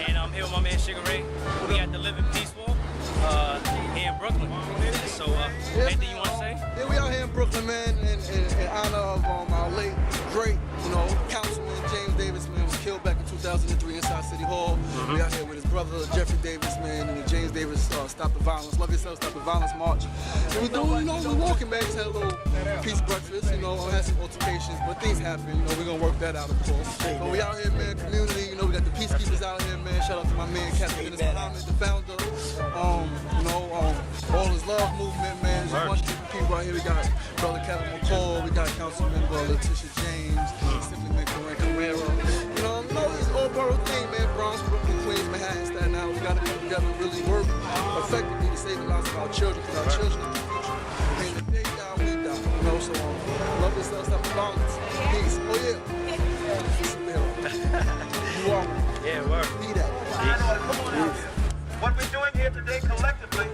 And I'm here with my man Sugar Ray. We at the Live in Peace Walk here in Brooklyn. So, anything you want to say? Yeah, we out here in Brooklyn, man, in honor of our late, great, Councilman James Davis, man, was killed back in 2003 inside City Hall. We out here with his brother Jeffrey Davis, man, and the James Davis Stop the Violence, Love Yourself, Stop the Violence March. And we doing, we're walking back, just had a little peace breakfast, had some altercations, but things happen, we're gonna work that out, of course. But we out here, man, community, we got the peacekeepers out here, man. Shout out to my man Captain Dennis Muhammad, the founder. All His Love movement, man. There's a bunch of different people out here. We got Brother Kevin McCall, we got Councilmember Letitia James, Simply Carrera. It's all borough thing, man. Bronx, Brooklyn, Queens, Manhattan, Staten Island. We gotta come together and really work effectively to save the lives of our children, because our children are the future. And if they die, we die. So love yourself, stop the violence. Peace. Oh yeah. You are. Yeah, word. Be that. Peace. What we're doing here today collectively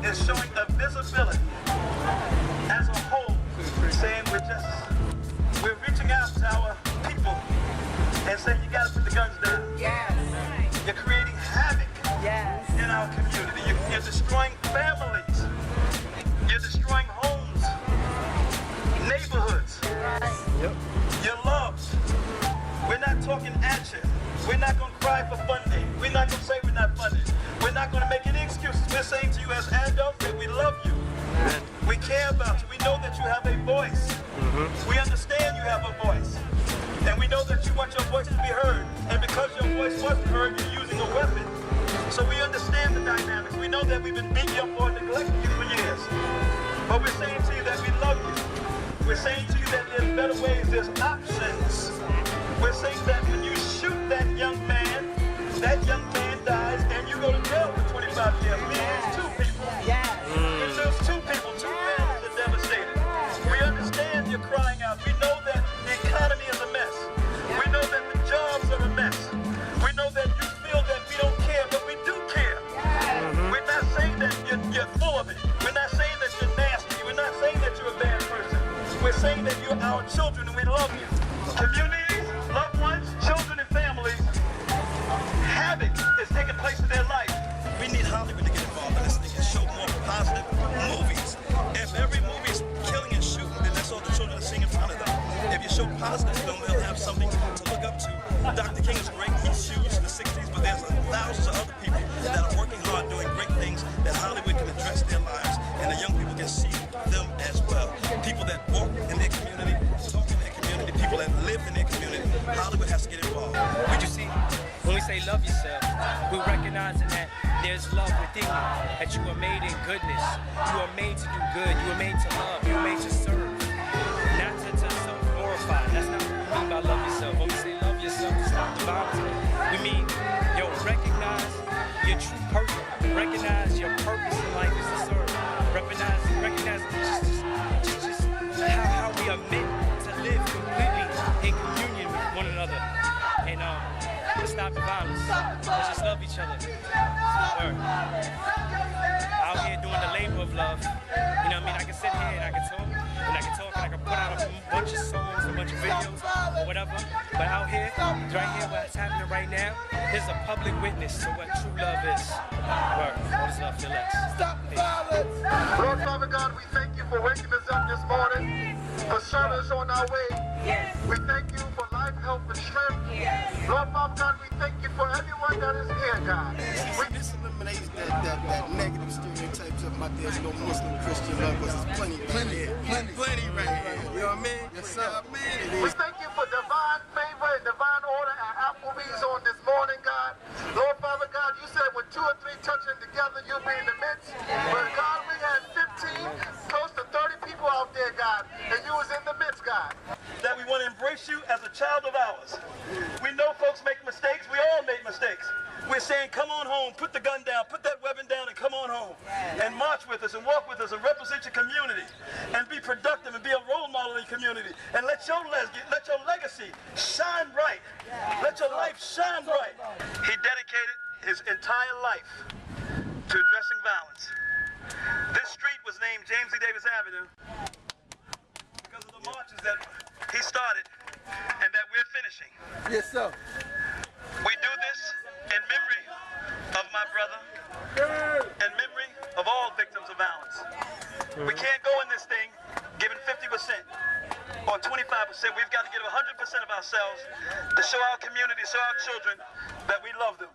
is showing a visibility as a whole, saying we're reaching out to our people and saying you gotta put the guns down. Yes. You're creating havoc in our community. You're destroying families. You're destroying homes, neighborhoods. Your loves. We're not talking at you. We're not going to cry for funding. We're not going to say we're not funded. We're not going to make any excuses. We're saying to you as adults that we love you. We care about you. We know that you have a voice. We understand you have a voice. And we know that you want your voice to be heard. And because your voice wasn't heard, you're using a weapon. So we understand the dynamics. We know that we've been beating you up or neglecting you for years. But we're saying to you that we love you. We're saying to you that there's better ways, there's options. We're saying that when you shoot that young man dies, and you go to jail for 25 years. We lose two people. We lose two people. Two families are devastated. We understand you're crying out. We know that the economy is a mess. We know that the jobs are a mess. We know that you feel that we don't care, but we do care. We're not saying that you're full of it. We're not saying that you're nasty. We're not saying that you're a bad person. We're saying that you're our children and we love you. Communities, loved ones, children and families, havoc is taking place in their life. We need Hollywood to get involved in this thing and show more positive movies. If every movie is killing and shooting, then that's all the children are seeing in front of them. If you show positive film, they'll have something to look up to. Dr. King is great. He's huge in the 60s, but there's thousands of other people that are working hard doing great things that Hollywood can address their lives, and the young people can see them as well. People that walk in their community, talk in their community, people that live in their community. Hollywood has to get involved. But you see, when we say love yourself, we're recognizing that there's love within you, that you are made in goodness. You are made to do good. You are made to love. You are made to serve, not to self-glorify. That's not what we mean by love yourself. When we say love yourself, to stop the violence, we mean, recognize your true purpose. Recognize your purpose in life is to serve. Recognize just how we are meant to live completely in communion with one another. And let's stop the violence. Let's just love each other. Out here doing the labor of love. You know what I mean? I can sit here and I can talk, and I can put out a bunch of songs, a bunch of videos, or whatever. But out here, right here, what's happening right now, is a public witness to what true love is. What is love to us? Stop the violence. Lord Father God, we thank you for waking us up this morning, for starting us on our way. We thank you for life, health, and strength. Lord Father God, we thank you for everyone that is here, God. This eliminates that negative stereotypes of there's no Muslim Christian love, because there's plenty right here. You know what I mean? Yes, sir. We thank you for divine favor and divine order at Applebee's on this morning, God. Lord Father God, you said when 2 or 3 touching together, you'll be in the midst. But God, we had 15, close to 30 people out there, God, and you was in the midst, God. That we want to embrace you as a child of ours. We know folks make mistakes. We all make mistakes. We're saying, come on home, put the gun down, put that weapon down, and come on home. And march with us and walk with us and represent your community and be productive and be a role model in your community. And let your legacy shine bright. Let your life shine bright. He dedicated his entire life to addressing violence. This street was named James E. Davis Avenue because of the marches that he started and that we're finishing. Yes, sir. We can't go in this thing giving 50% or 25%. We've got to give 100% of ourselves to show our community, show our children that we love them.